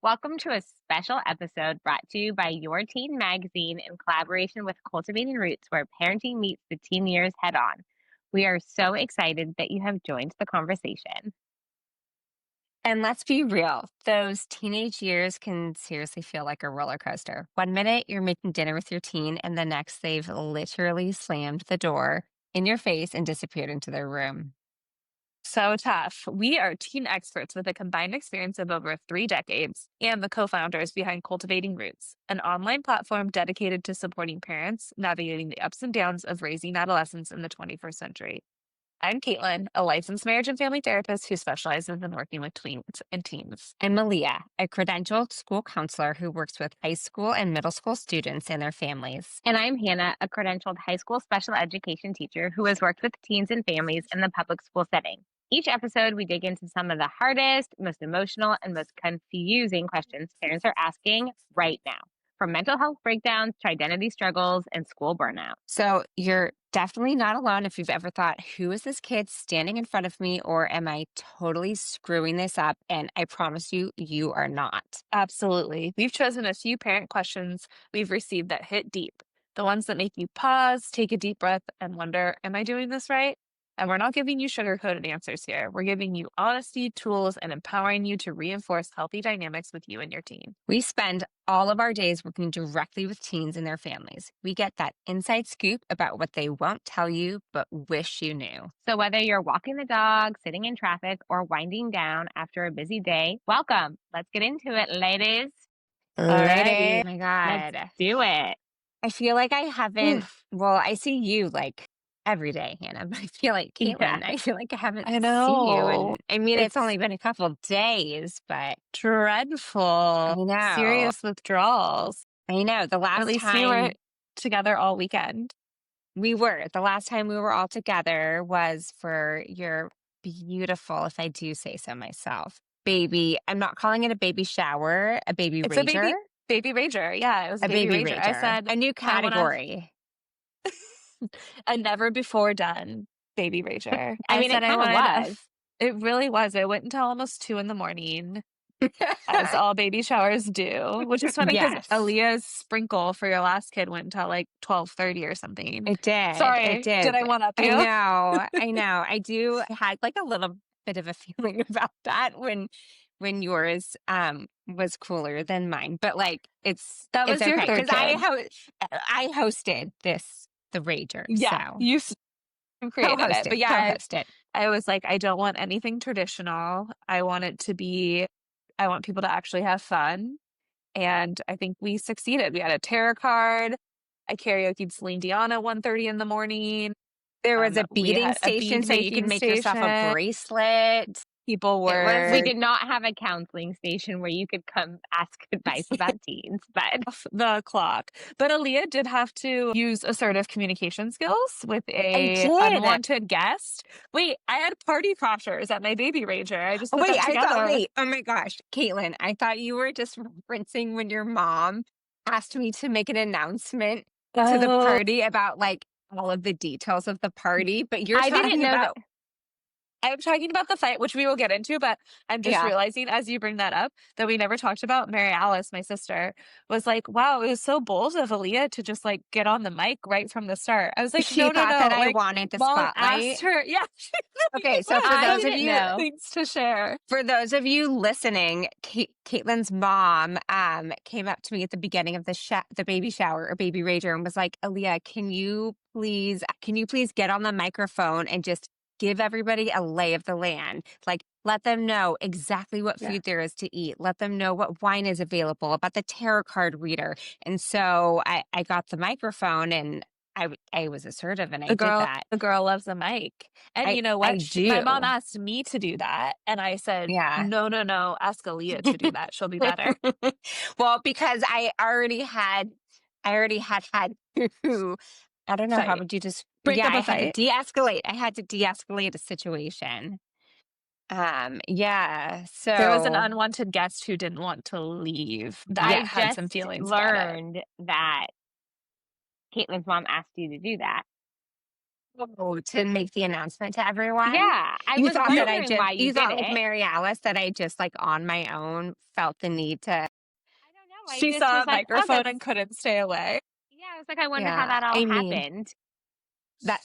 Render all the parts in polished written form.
Welcome to a special episode brought to you by YourTeen Magazine in collaboration with Cultivating Roots, where parenting meets the teen years head on. We are so excited that you have joined the conversation. And let's be real, those teenage years can seriously feel like a roller coaster. One minute you're making dinner with your teen, and the next they've literally slammed the door in your face and disappeared into their room. So tough. We are teen experts with a combined experience of over 3 decades and the co founders behind Cultivating Roots, an online platform dedicated to supporting parents navigating the ups and downs of raising adolescents in the 21st century. I'm Caitlin, a licensed marriage and family therapist who specializes in working with tweens and teens. I'm Malia, a credentialed school counselor who works with high school and middle school students and their families. And I'm Hannah, a credentialed high school special education teacher who has worked with teens and families in the public school setting. Each episode, we dig into some of the hardest, most emotional, and most confusing questions parents are asking right now, from mental health breakdowns to identity struggles and school burnout. So you're definitely not alone if you've ever thought, who is this kid standing in front of me, or am I totally screwing this up? And I promise you, you are not. Absolutely. We've chosen a few parent questions we've received that hit deep, the ones that make you pause, take a deep breath, and wonder, am I doing this right? And we're not giving you sugar-coated answers here. We're giving you honesty, tools, and empowering you to reinforce healthy dynamics with you and your teen. We spend all of our days working directly with teens and their families. We get that inside scoop about what they won't tell you, but wish you knew. So whether you're walking the dog, sitting in traffic, or winding down after a busy day, welcome. Let's get into it, ladies. Alrighty. Alrighty. Oh my Let's God. do it. I feel like I haven't, Oof. well, I see you like every day, Hannah, but I feel like Caitlin, Yeah. I feel like I haven't I seen you. know. And I mean, it's It's only been a couple days, but dreadful. I know. Serious withdrawals. I know. The At last least we were time together all weekend. we were all together was for your beautiful, if I do say so myself, baby. I'm not calling it a baby shower, a baby It's a rager, baby rager. Yeah, it was a a baby baby rager. I rager, said a new I wanna category. a never before done baby rager. I mean, it said I kind of wanted was. it really was. It went until almost 2 in the morning, as all baby showers do, which is funny because Yes, Aaliyah's sprinkle for your last kid went until like 12:30 or something. it did. It Sorry, did did. I one up I you? know. I know. I had like a little bit of a feeling about that when yours was cooler than mine, but like That it's was your okay third because kid. I hosted the Rager, Yeah, so you created it. But yeah, co-hosted. I was like, I don't want anything traditional. I want it to be, I want people to actually have fun. And I think we succeeded. We had a tarot card. I karaoke'd Celine Dion at 1:30 in the morning. There was a We beading had a station, bead so you could making make yourself a station. bracelet. People It was We were did not have a counseling station where you could come ask advice about teens, but off the clock. But Aaliyah did have to use assertive communication skills with I a did. unwanted guest. Wait, I had party crashers at my baby rager. I just Oh, put wait, them together. oh my gosh, Caitlin, I thought you were just referencing when your mom asked me to make an announcement to the Oh, party about like all of the details of the party, but you're I didn't talking know that. about, I'm talking about the fight, which we will get into, but I'm just yeah. realizing as you bring that up that we never talked about Mary Alice, my sister, was like, wow, it was so bold of Aaliyah to just like get on the mic right from the start. I was like, She no, thought that I like wanted the mom spotlight. asked her. Yeah. Okay, so for I those of didn't you, know. Things to share. for those of you listening, Caitlin's mom came up to me at the beginning of the baby shower or baby rager and was like, Aaliyah, can you please get on the microphone and just give everybody a lay of the land? Like, let them know exactly what Yeah. food there is to eat. Let them know what wine is available, about the tarot card reader. And so I got the microphone and I was assertive and I did that. The girl loves the mic. And you know I what? My mom do. asked me to do that. And I said, Yeah. no, ask Aaliyah to do that. She'll be better. Well, because I already had to, I don't know, how Fight. would you just, Break yeah, up I a had to fight. de-escalate. I had to de-escalate a situation. Yeah. There was an So unwanted guest who didn't want to leave that I yes. had some just feelings about it. learned that Caitlin's mom asked you to do that. Oh, to make the announcement to everyone? Yeah, I was wondering why you You did thought like it. Mary Alice that I just like on my own felt the need to. I don't know. I She just saw was a like, oh, microphone that's, and couldn't stay away. yeah, I was like, I wonder how Yeah, that all I mean happened.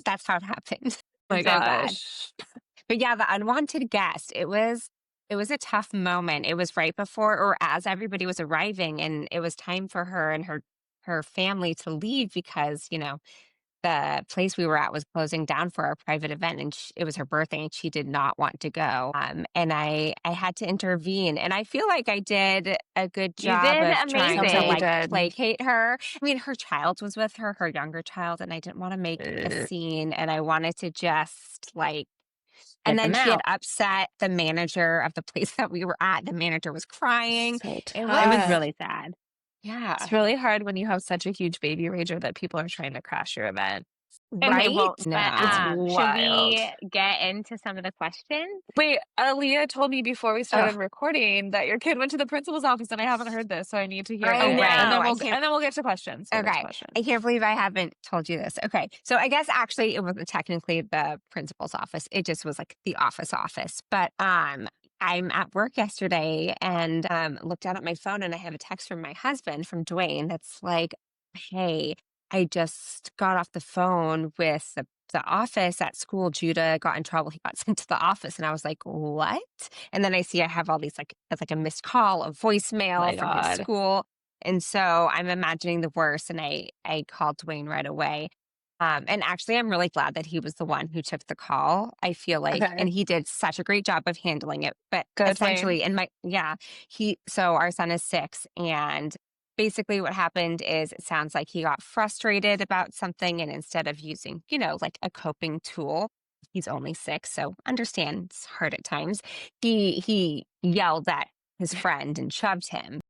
that's how it happened. Oh my So bad. gosh. But yeah, the unwanted guest, it was a tough moment. It was right before or as everybody was arriving, and it was time for her and her family to leave because, the place we were at was closing down for our private event, and it was her birthday and she did not want to go. And I had to intervene, and I feel like I did a good You job did of trying Sounds to like you amazing. like did. placate her. I mean, her child was with her, her younger child, and I didn't want to make a scene, and I wanted to just like. And Get then them she had out. upset the manager of the place that we were at. The manager was crying. So It was tough. really sad. Yeah, It's really hard when you have such a huge baby rager that people are trying to crash your event. And they right? won't. But It's No. should wild. we get into some of the questions? Wait, Aaliyah told me before we Oh, started recording that your kid went to the principal's office, and I haven't heard this, so I need to hear I Oh, it. right. And know. then I can't. we'll get to questions. We'll get to Okay. I questions. can't believe I haven't told you this. Okay. So I guess actually it wasn't technically the principal's office. It just was like the office. But I'm at work yesterday and looked down at my phone and I have a text from my husband from Dwayne that's like, "Hey, I just got off the phone with the office at school. Judah got in trouble. He got sent to the office." And I was like, "What?" And then I see I have all these like it's like a missed call, a voicemail My from his God. school. And so I'm imagining the worst, and I called Dwayne right away. And actually, I'm really glad that he was the one who took the call. I feel like, Okay. and he did such a great job of handling it. But Good, Wayne. essentially, so our son is 6, and basically what happened is it sounds like he got frustrated about something, and instead of using, like a coping tool, he's only 6, so understand it's hard at times. He yelled at his friend and shoved him.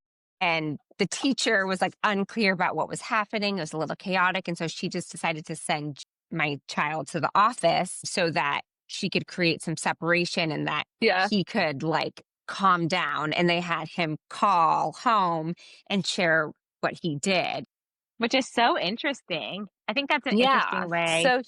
And the teacher was like unclear about what was happening. It was a little chaotic. And so she just decided to send my child to the office so that she could create some separation and that Yeah. he could like calm down. And they had him call home and share what he did. Which is so interesting. I think that's an Yeah. interesting way. So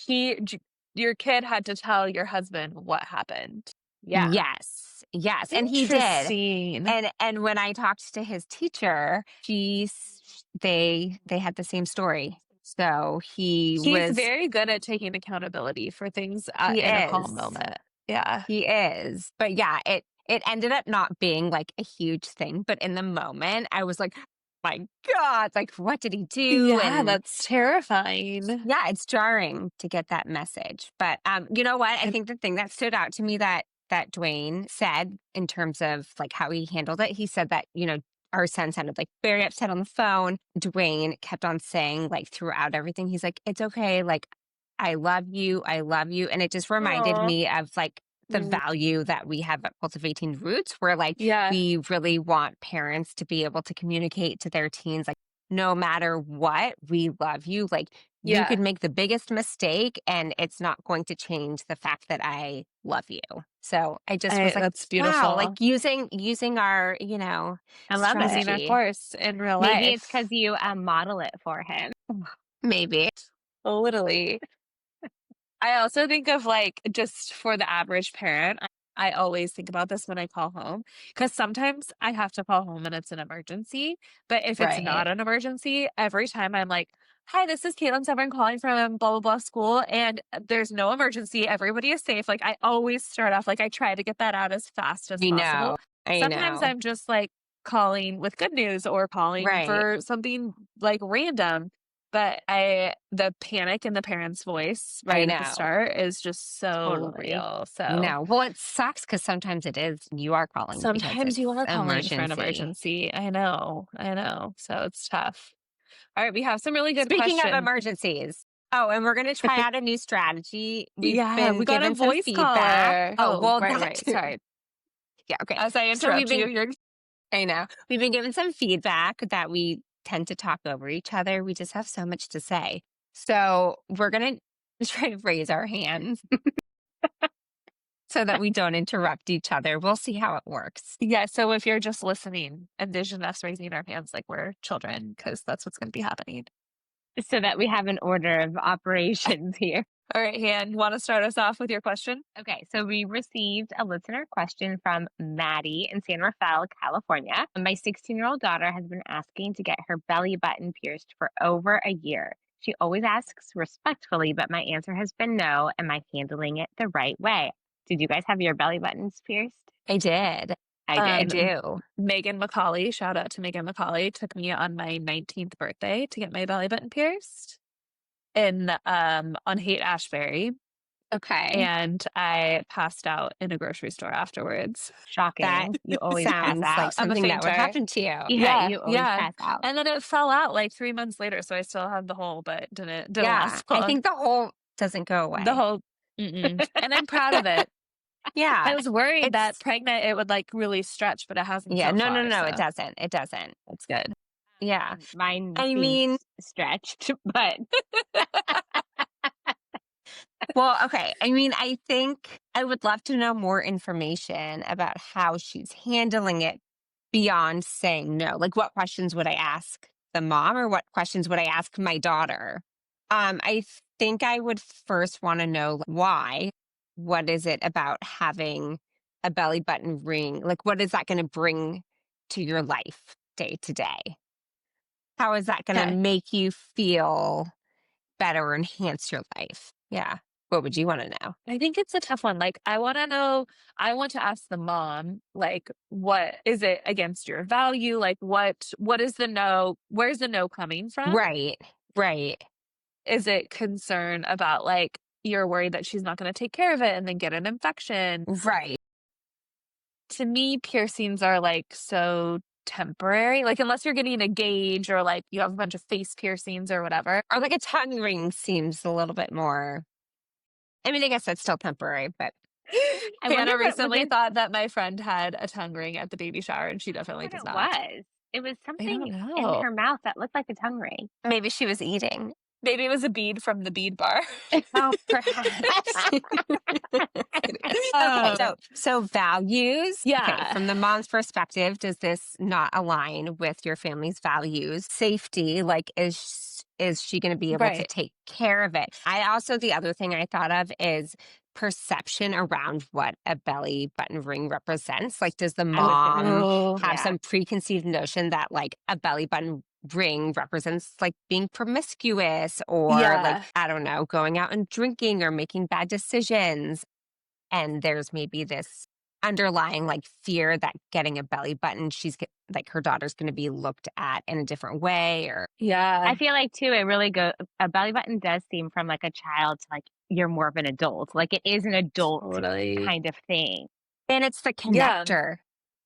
your kid had to tell your husband what happened. Yeah. Yes. Yes. And he did. Interesting. And when I talked to his teacher, they had the same story. So He's very good at taking accountability for things he in a calm is. moment. Yeah. He is. But yeah, it ended up not being like a huge thing, but in the moment I was like, my God, like what did he do? Yeah, And that's terrifying. yeah, it's jarring to get that message. But you know what? I And think the thing that stood out to me that Dwayne said in terms of like how he handled it, he said that, our son sounded like very upset on the phone. Dwayne kept on saying like throughout everything, he's like, "It's okay, like I love you, I love you." And it just reminded Oh, me of like the mm, value that we have at Cultivating Roots, where like yeah, we really want parents to be able to communicate to their teens, like, no matter what, we love you. Like, you yeah. could make the biggest mistake and it's not going to change the fact that I love you. So I just was like, That's wow, like beautiful. using our, I love it. Using our strategy. course in real Maybe it's because life. you model it for him. Maybe. Totally. I also think of like just for the average parent, I always think about this when I call home because sometimes I have to call home and it's an emergency. But if it's Right. not an emergency, every time I'm like, "Hi, this is Caitlin Severn calling from blah blah blah school, and there's no emergency. Everybody is safe." Like I always start off like I try to get that out as fast as I possible. know. I Sometimes know. I'm just like calling with good news or calling Right. for something like random. But the panic in the parent's voice I right at the know. start is just so Totally. real. I So know. Well, it sucks because sometimes it is, you are calling because sometimes it's you are calling for an emergency. emergency. I know. I know. So it's tough. All right, we have some really good Speaking of questions. emergencies, oh, and we're going to try out a new strategy. We've Yeah, been we got a given some voice feedback. caller. Oh, Oh, well, right, that right. too. Sorry. Yeah, okay. As I So interrupt you, you're I know, we've been given some feedback that we tend to talk over each other. We just have so much to say. So we're going to try to raise our hands so that we don't interrupt each other. We'll see how it works. yeah. So if you're just listening, envision us raising our hands like we're children, because that's what's going to be happening. So that we have an order of operations here. All right, Han, want to start us off with your question? Okay, so we received a listener question from Maddie in San Rafael, California. My 16-year-old daughter has been asking to get her belly button pierced for over a year. She always asks respectfully, but my answer has been no. Am I handling it the right way? Did you guys have your belly buttons pierced? I did. I I did. do. Megan McCauley, shout out to Megan McCauley, took me on my 19th birthday to get my belly button pierced in on Haight Ashbury, Okay. and I passed out in a grocery store afterwards. Shocking. You always pass Sounds out. like I'm a something that would fainter. happen to you. Yeah, you always yeah. pass out. And then it fell out like 3 months later, so I still have the hole, but didn't Yeah. last long. I think the whole doesn't go away. The whole, and I'm proud of it. Yeah. I was worried that It's- pregnant it would like really stretch, but it hasn't. Yeah. so No, far, no, so it doesn't. It doesn't. That's good. Yeah. Mine I seems mean- stretched, but Well, okay. I mean, I think I would love to know more information about how she's handling it beyond saying no. Like, what questions would I ask the mom, or what questions would I ask my daughter? I think I would first want to know why. What is it about having a belly button ring? Like, what is that going to bring to your life day to day? How is that going to Okay. make you feel better or enhance your life? Yeah. What would you want to know? I think it's a tough one. Like, I want to know, I want to ask the mom, like, what is it against your value? Like, what is the no? Where's the no coming from? Right. Right. Is it concern about like, you're worried that she's not going to take care of it and then get an infection? Right. To me, piercings are like so temporary. Like, unless you're getting a gauge or like you have a bunch of face piercings or whatever. Or like a tongue ring seems a little bit more. I mean, I guess that's still temporary, but I wonder Hannah what was recently in- thought that my friend had a tongue ring at the baby shower, and she what definitely does it not. was. It was I something don't in know. her mouth that looked like a tongue ring. maybe she was eating. Maybe it was a bead from the bead bar. Oh, perhaps. Okay, so values. Okay, Yeah. from the mom's perspective, does this not align with your family's values? Safety, like is she going to be able to Right. take care of it? The other thing I thought of is perception around what a belly button ring represents. Like, does the mom Oh, have yeah. some preconceived notion that like a belly button ring represents like being promiscuous or Yeah. like, I don't know, going out and drinking or making bad decisions? And there's maybe this underlying like fear that getting a belly button, like her daughter's going to be looked at in a different way, or Yeah. I feel like too, it really a belly button does seem from like a child to like you're more of an adult. Like it is an adult Totally. kind of thing. and it's the Yeah. connector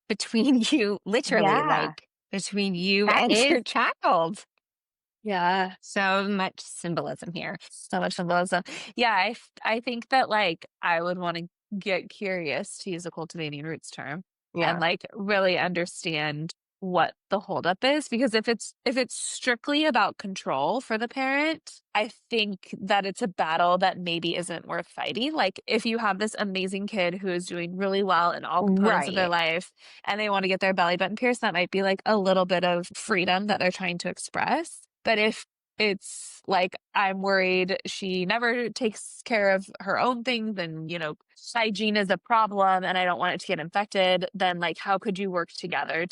between you, literally, Yeah. like between you That and your is- child. Yeah. So much symbolism here. So much symbolism. Yeah. I think that like I would want to get curious, to use a cultivating roots term, and like really understand what the holdup is, because if it's strictly about control for the parent, I think that it's a battle that maybe isn't worth fighting. Like, if you have this amazing kid who is doing really well in all components of their life and they want to get their belly button pierced, that might be like a little bit of freedom that they're trying to express. But if it's like, I'm worried she never takes care of her own things, and hygiene is a problem and I don't want it to get infected, then like, how could you work together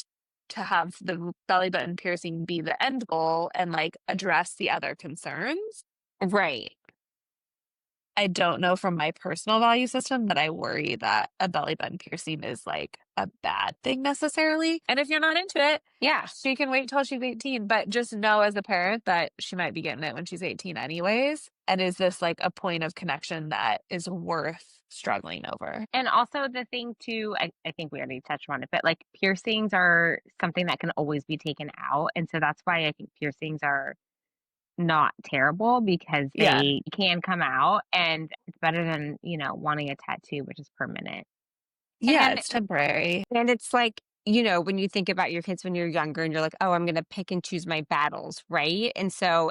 to have the belly button piercing be the end goal and like address the other concerns? Right. I don't know from my personal value system that I worry that a belly button piercing is like a bad thing necessarily. And if you're not into it, Yeah. she can wait till she's 18, but just know as a parent that she might be getting it when she's 18 anyways. And is this like a point of connection that is worth struggling over? And also the thing too, I think we already touched on it, but like piercings are something that can always be taken out. And so that's why I think piercings are not terrible, because Yeah. they can come out, and it's better than, wanting a tattoo, which is permanent. Yeah, And- it's temporary. And it's like, when you think about your kids when you're younger and you're like, oh, I'm going to pick and choose my battles, right? And so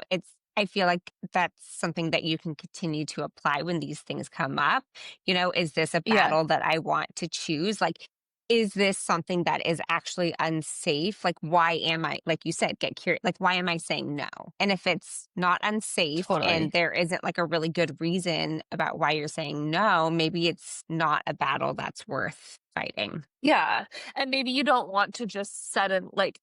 I feel like that's something that you can continue to apply when these things come up. Is this a Yeah. battle that I want to choose? Like, is this something that is actually unsafe? Like, why am I, like you said, get curious, like, why am I saying no? And if it's not unsafe and Totally. there isn't like a really good reason about why you're saying no, maybe it's not a battle that's worth fighting. Yeah. And maybe you don't want to just like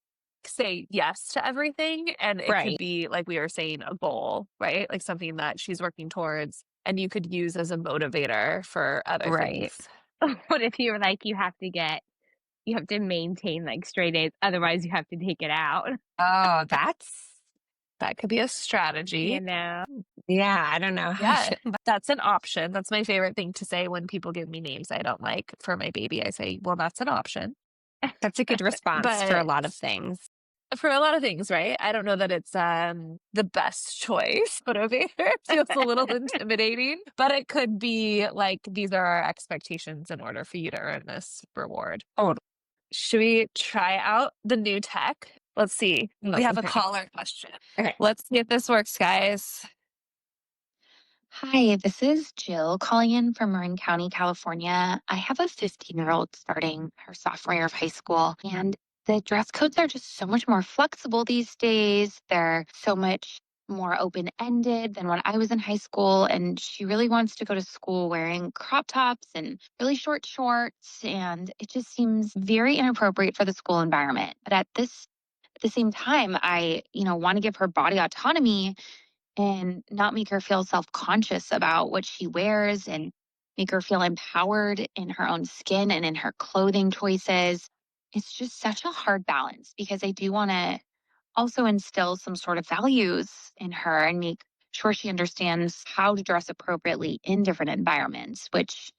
say yes to everything. And it could Right. be, like we were saying, a goal, right? Like something that she's working towards and you could use as a motivator for other Right. things. What if you were like, you have to maintain like straight A's, otherwise you have to take it out, Oh, That could be a strategy. you know? yeah, I don't know how I Yeah, feel about that's an option. That's my favorite thing to say when people give me names I don't like for my baby. I say, well, that's an option. that's a good response for a But lot of things. for a lot of things, right? I don't know that it's the best choice, but okay, it feels a little intimidating. But it could be like these are our expectations in order for you to earn this reward. Oh, Should we try out the new tech? Let's see. We have a okay. caller question. Okay. Let's see if this works, guys. Hi, this is Jill calling in from Marin County, California. I have a 15-year-old starting her sophomore year of high school, and the dress codes are just so much more flexible these days. They're so much more open-ended than when I was in high school, and she really wants to go to school wearing crop tops and really short shorts, and it just seems very inappropriate for the school environment. But at the same time, I, want to give her body autonomy and not make her feel self conscious about what she wears and make her feel empowered in her own skin and in her clothing choices. It's just such a hard balance because I do want to also instill some sort of values in her and make sure she understands how to dress appropriately in different environments, which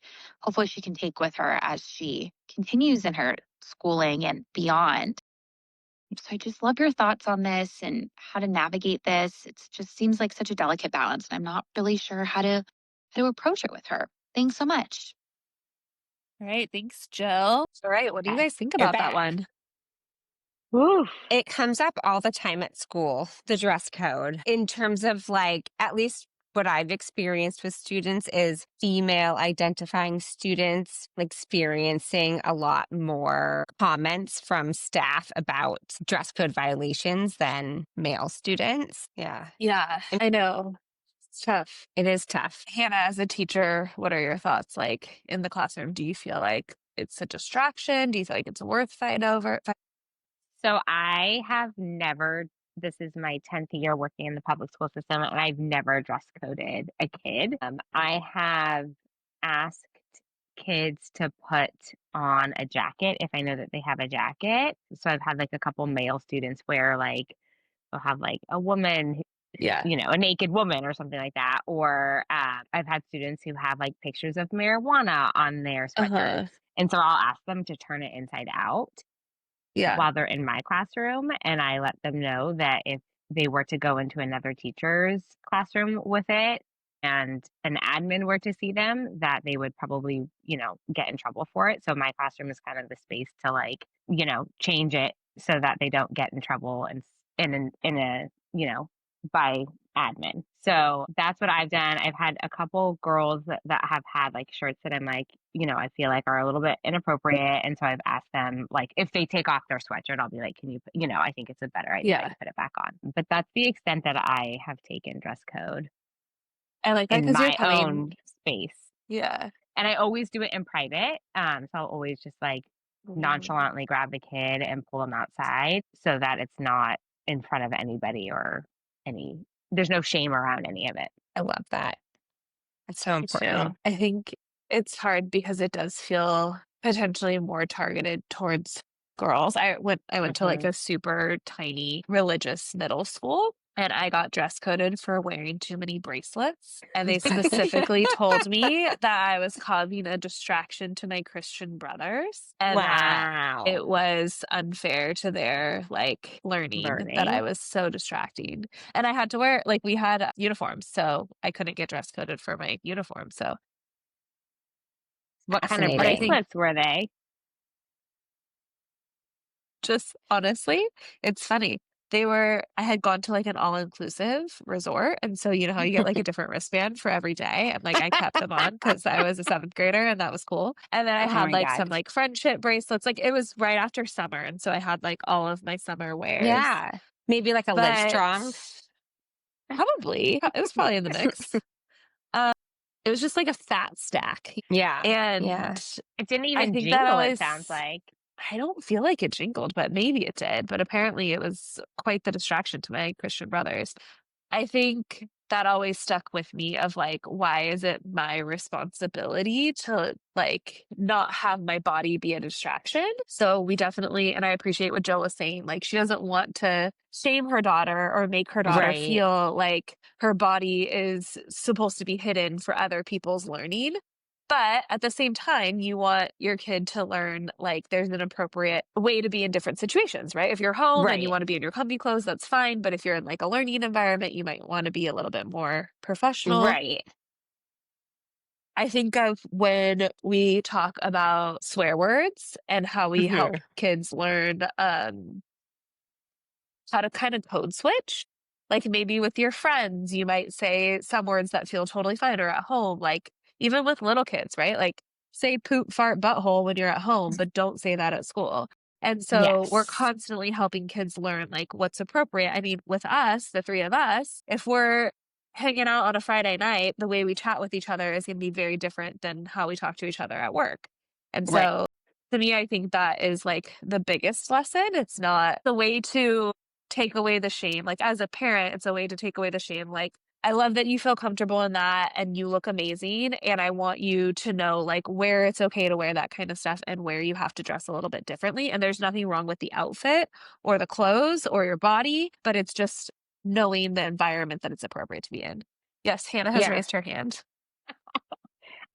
hopefully she can take with her as she continues in her schooling and beyond. So I just love your thoughts on this and how to navigate this. It just seems like such a delicate balance, and I'm not really sure how to approach it with her. Thanks so much. All right. Thanks, Jill. All right. What do you Okay. guys think You're about that back. one? Oof. It comes up all the time at school, the dress code, in terms of like, at least what I've experienced with students is female identifying students experiencing a lot more comments from staff about dress code violations than male students. Yeah, Yeah, I know. It's tough. it is tough. Hannah, as a teacher, what are your thoughts like in the classroom? Do you feel like it's a distraction? Do you feel like it's worth fighting over? So I have never, this is my 10th year working in the public school system, and I've never dress coded a kid. I have asked kids to put on a jacket if I know that they have a jacket. So I've had like a couple male students where like they'll have like a woman, Yeah. a naked woman or something like that. Or I've had students who have like pictures of marijuana on their Uh-huh. sweatshirts. And so I'll ask them to turn it inside out Yeah. while they're in my classroom. And I let them know that if they were to go into another teacher's classroom with it and an admin were to see them, that they would probably, get in trouble for it. So my classroom is kind of the space to like, change it so that they don't get in trouble and in a, by admin. So that's what I've done. I've had a couple girls that have had like shirts that I'm like, I feel like are a little bit inappropriate. And so I've asked them, like, if they take off their sweatshirt, I'll be like, can you, I think it's a better idea that Yeah. you put it back on. But that's the extent that I have taken dress code I like that in because you're my coming. own space. Yeah. And I always do it in private. So I'll always just like nonchalantly grab the kid and pull them outside so that it's not in front of anybody or there's no shame around any of it. I love that. It's so Me important. too. I think it's hard because it does feel potentially more targeted towards girls. I went to like Mhm. a super tiny religious middle school and I got dress coded for wearing too many bracelets. And they specifically told me that I was causing a distraction to my Christian brothers and that Wow. it was unfair to their like learning that I Learning. was so distracting. And I had to wear, like, we had uniforms, so I couldn't get dress coded for my uniform. So, What kind of but I think bracelets were they? just honestly, it's funny. I had gone to like an all-inclusive resort. And so, you know how you get like a different wristband for every day? And like I kept them on because I was a seventh grader and that was cool. And then I Oh had my like God. some like friendship bracelets. Like it was right after summer. And so I had like all of my summer wears. Yeah. Maybe like a Live But Strong. probably, it was probably in the mix. It was just like a fat stack. Yeah. And Yeah. It didn't I even think that jingle, it always, sounds like. I don't feel like it jingled, but maybe it did. But apparently it was quite the distraction to my Christian brothers. I think that always stuck with me of like, why is it my responsibility to like not have my body be a distraction? So we definitely, and I appreciate what Jill was saying, like she doesn't want to shame her daughter or make her daughter Right. feel like her body is supposed to be hidden for other people's learning. But at the same time, you want your kid to learn like there's an appropriate way to be in different situations, right? If you're home and you Right. want to be in your comfy clothes, that's fine. But if you're in like a learning environment, you might want to be a little bit more professional. Right. I think of when we talk about swear words and how we help kids learn how to kind of code switch. Like maybe with your friends, you might say some words that feel totally fine or at home, like even with little kids, right? Like say poop, fart, butthole when you're at home, but don't say that at school. And so we're Yes. constantly helping kids learn like what's appropriate. I mean, with us, the three of us, if we're hanging out on a Friday night, the way we chat with each other is going to be very different than how we talk to each other at work. And Right. so to me, I think that is like the biggest lesson. It's not the way to take away the shame. Like as a parent, it's a way to take away the shame. Like, I love that you feel comfortable in that and you look amazing. And I want you to know like where it's okay to wear that kind of stuff and where you have to dress a little bit differently. And there's nothing wrong with the outfit or the clothes or your body, but it's just knowing the environment that it's appropriate to be in. Yes, Hannah has Yeah. raised her hand.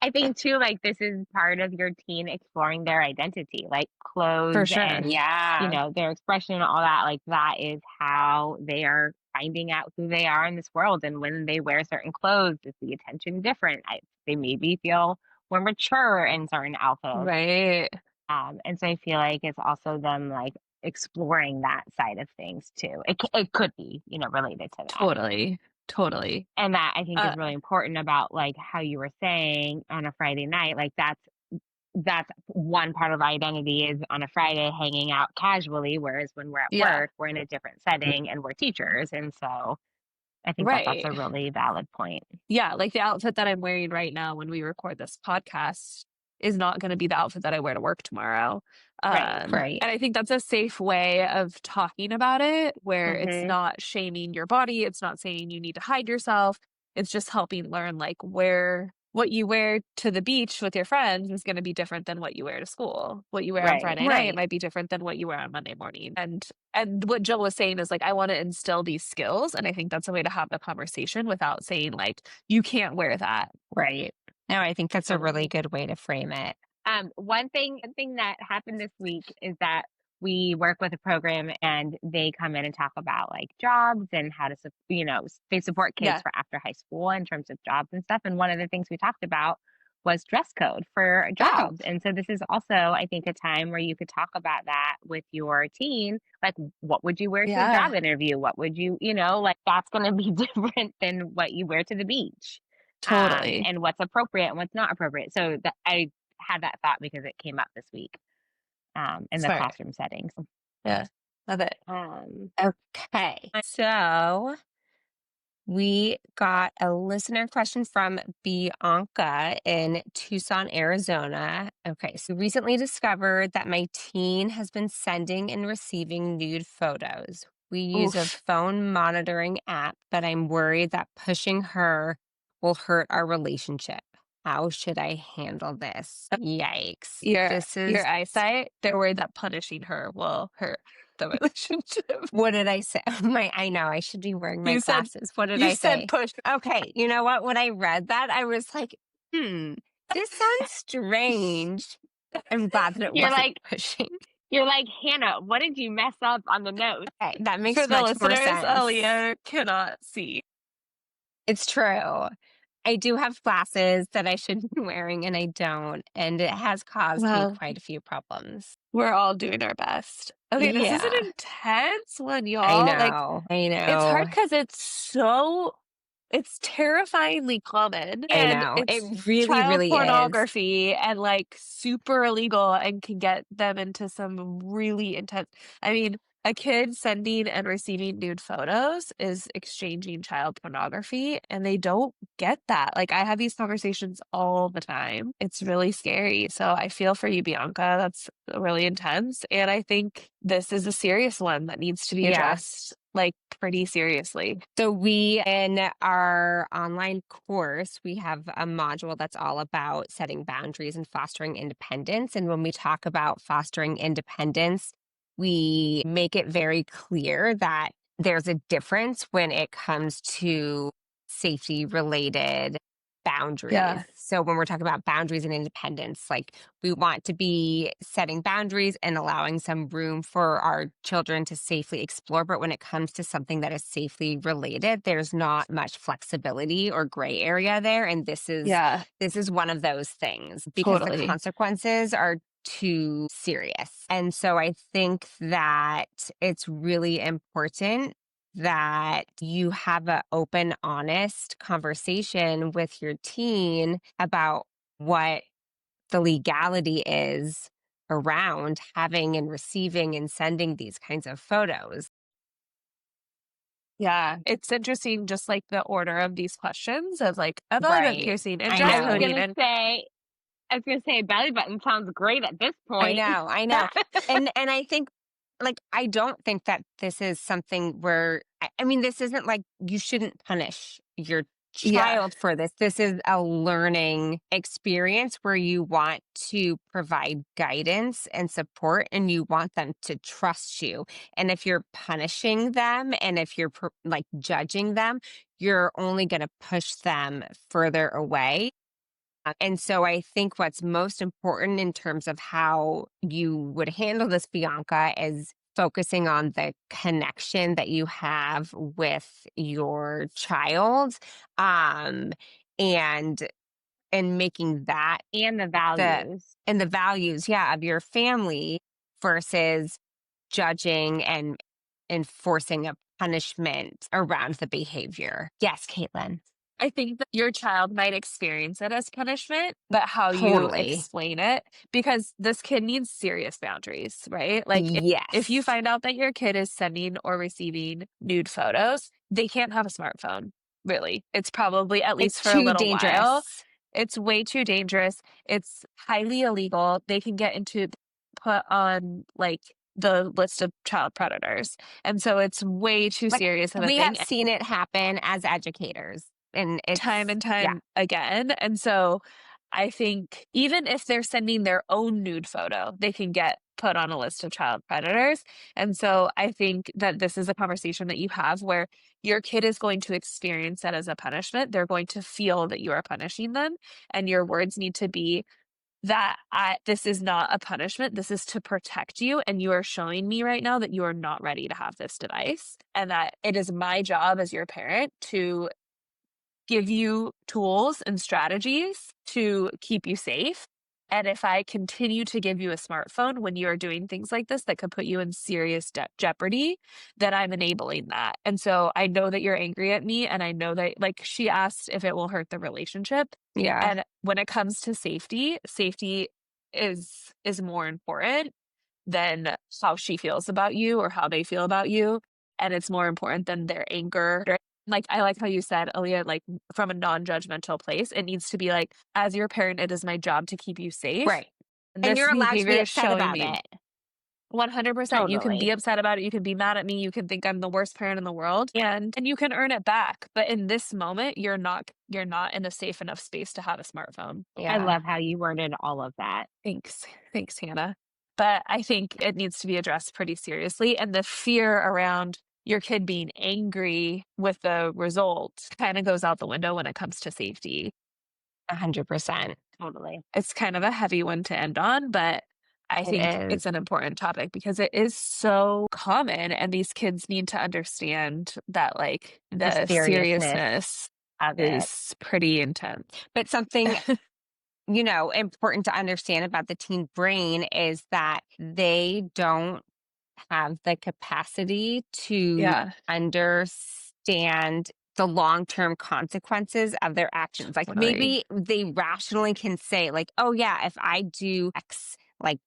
I think too, like this is part of your teen exploring their identity, like clothes sure. and Yeah. their expression and all that. Like that is how they are finding out who they are in this world. And when they wear certain clothes, is the attention different? They maybe feel more mature in certain outfits. Right. And so I feel like it's also them like exploring that side of things too. It could be, related to that. Totally. And that I think is really important about like how you were saying on a Friday night, like that's one part of identity is on a Friday hanging out casually, whereas when we're at work, we're in a different setting and we're teachers. And so I think that's a really valid point. Yeah, like the outfit that I'm wearing right now when we record this podcast is not going to be the outfit that I wear to work tomorrow. Right. And I think that's a safe way of talking about it where it's not shaming your body. It's not saying you need to hide yourself. It's just helping learn like what you wear to the beach with your friends is going to be different than what you wear to school. What you wear on Friday night might be different than what you wear on Monday morning. And what Jill was saying is like, I want to instill these skills. And I think that's a way to have the conversation without saying like, you can't wear that. Right. No, I think that's a really good way to frame it. One thing that happened this week is that we work with a program and they come in and talk about like jobs and how to, they support kids for after high school in terms of jobs and stuff. And one of the things we talked about was dress code for jobs. And so this is also, I think, a time where you could talk about that with your teen. Like, what would you wear to a job interview? What would you, like that's going to be different than what you wear to the beach. Totally. And what's appropriate and what's not appropriate. So I had that thought because it came up this week in the classroom settings. Yeah, love it. Okay. So we got a listener question from Bianca in Tucson, Arizona. Okay, so recently discovered that my teen has been sending and receiving nude photos. We use a phone monitoring app, but I'm worried that pushing her will hurt our relationship. How should I handle this? Yikes. Your eyesight, they're worried that punishing her will hurt the relationship. What did I say? I know I should be wearing my glasses. What did I say? You said push. Okay, you know what? When I read that, I was like, this sounds strange. I'm glad that it wasn't like pushing. You're like, Hannah, what did you mess up on the note? Okay, that makes For the much more listeners, sense. Aaliyah cannot see. It's true. I do have glasses that I should be wearing and I don't. And it has caused me Well, quite a few problems. we're all doing our best. Okay, this is an Yeah. intense one, I y'all. Like, know. I it's know. hard because it's terrifyingly common I and know. it's It really, child really is. pornography and like super illegal and can get them into some really intense. I mean, a kid sending and receiving nude photos is exchanging child pornography and they don't get that. Like I have these conversations all the time. It's really scary. So I feel for you, Bianca. That's really intense. And I think this is a serious one that needs to be Yeah. addressed like pretty seriously. So we, in our online course, we have a module that's all about setting boundaries and fostering independence. And when we talk about fostering independence, we make it very clear that there's a difference when it comes to safety related boundaries. Yeah. So when we're talking about boundaries and independence, like we want to be setting boundaries and allowing some room for our children to safely explore. But when it comes to something that is safely related, there's not much flexibility or gray area there. And Yeah, this is one of those things because the totally. consequences are too serious. And so I think that it's really important that you have an open, honest conversation with your teen about what the legality is around having and receiving and sending these kinds of photos. Yeah, it's interesting, just like the order of these questions of like a belly button Right. piercing and I dress I was know. coding gonna and say, I was gonna say, belly button sounds great at this I point. know. I know. And I think like I don't think that this is something where I mean this isn't like you shouldn't punish your yeah, child for this. This is a learning experience where you want to provide guidance and support and you want them to trust you. And if you're punishing them and if you're like judging them, you're only going to push them further away. And so I think what's most important in terms of how you would handle this, Bianca, is focusing on the connection that you have with your child, um, and making that And the the values. and the values, yeah, of your family versus judging and enforcing a punishment around the behavior. Yes, Caitlin. I think that your child might experience it as punishment, but how you Totally. explain it, because this kid needs serious boundaries, right? Like if you Yes. find out that your kid is sending or receiving nude photos, they can't have a smartphone, really. It's probably at It's least for a too little while. dangerous. It's way too dangerous. It's highly illegal. They can get put on like the list of child predators. And so it's way too Like serious of a we have thing seen it happen as educators and time it's and yeah, time again. And so I think even if they're sending their own nude photo, they can get put on a list of child predators. And so I think that this is a conversation that you have where your kid is going to experience that as a punishment. They're going to feel that you are punishing them. And your words need to be that this is not a punishment. This is to protect you. And you are showing me right now that you are not ready to have this device. And that it is my job as your parent to give you tools and strategies to keep you safe. And if I continue to give you a smartphone when you are doing things like this that could put you in serious jeopardy, then I'm enabling that. And so I know that you're angry at me. And I know that, like, she asked if it will hurt the relationship. yeah, And when it comes to safety, safety is more important than how she feels about you or how they feel about you. And it's more important than their anger. Like, I like how you said, Aaliyah, like from a non-judgmental place, it needs to be like, as your parent, it is my job to keep you safe. right. And And this you're allowed to be behavior is upset showing about me it. 100%. You can be Totally. upset about it. You can be mad at me. You can think I'm the worst parent in the world, and you can earn it back. But in this moment, you're not in a safe enough space to have a smartphone. I Yeah. love how you worded all of that. Thanks, Hannah. But I think it needs to be addressed pretty seriously. And the fear around your kid being angry with the result kind of goes out the window when it comes to safety. 100%. Totally. It's kind of a heavy one to end on, but I It think is. it's an important topic because it is so common and these kids need to understand that like The the seriousness. seriousness of it. is pretty intense. But something, important to understand about the teen brain is that they don't have the capacity to understand the long-term consequences of their actions. Like maybe they rationally can say like, oh yeah, if I do X, like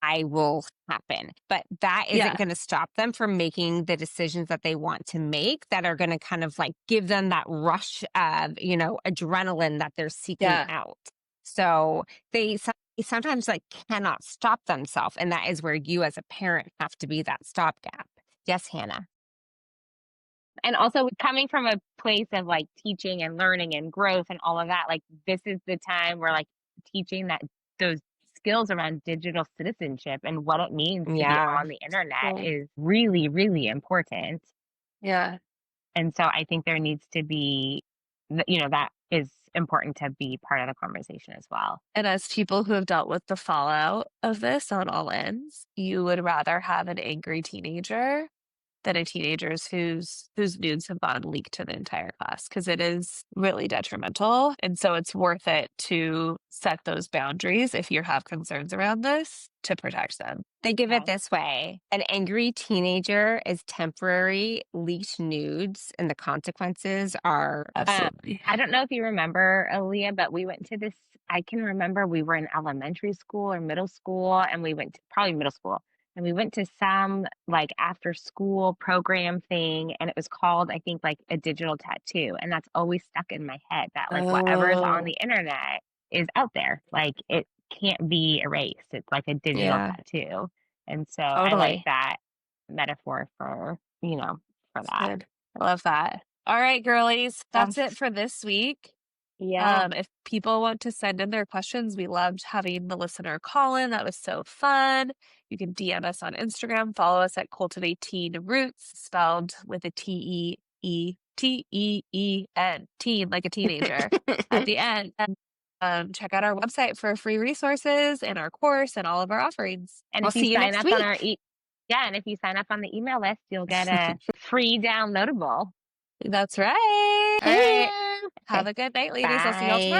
I will happen. But that isn't going to stop them from making the decisions that they want to make that are going to kind of like give them that rush of, adrenaline that they're seeking out. So they sometimes like cannot stop themselves. And that is where you as a parent have to be that stopgap. Yes, Hannah. And also coming from a place of like teaching and learning and growth and all of that, like this is the time where like teaching that those skills around digital citizenship and what it means to be on the internet is really, really important. Yeah. And so I think there needs to be, that is important to be part of the conversation as well. And as people who have dealt with the fallout of this on all ends, you would rather have an angry teenager than a teenager whose nudes have gone leaked to the entire class, because it is really detrimental. And so it's worth it to set those boundaries if you have concerns around this to protect them. They give it this way. An angry teenager is temporary leaked nudes, and the consequences are Absolutely. I don't know if you remember, Aaliyah, but we went to this. I can remember we were in elementary school or middle school, and we went to probably middle school. And we went to some like after school program thing, and it was called, I think, like a digital tattoo. And that's always stuck in my head that like whatever's on the internet is out there. Like it can't be erased. It's like a digital tattoo. And so I like that metaphor for that. Good. I love that. All right, girlies, that's it for this week. Yeah. If people want to send in their questions, we loved having the listener call in. That was so fun. You can DM us on Instagram. Follow us at Cultivate Teen Roots, spelled with a T-E-E-T-E-E-N, teen, like a teenager at the end. And check out our website for free resources and our course and all of our offerings. And we'll if you see you sign next up week. on our and if you sign up on the email list, you'll get a free downloadable. That's right. All right. Have a good night, ladies. I'll see y'all tomorrow.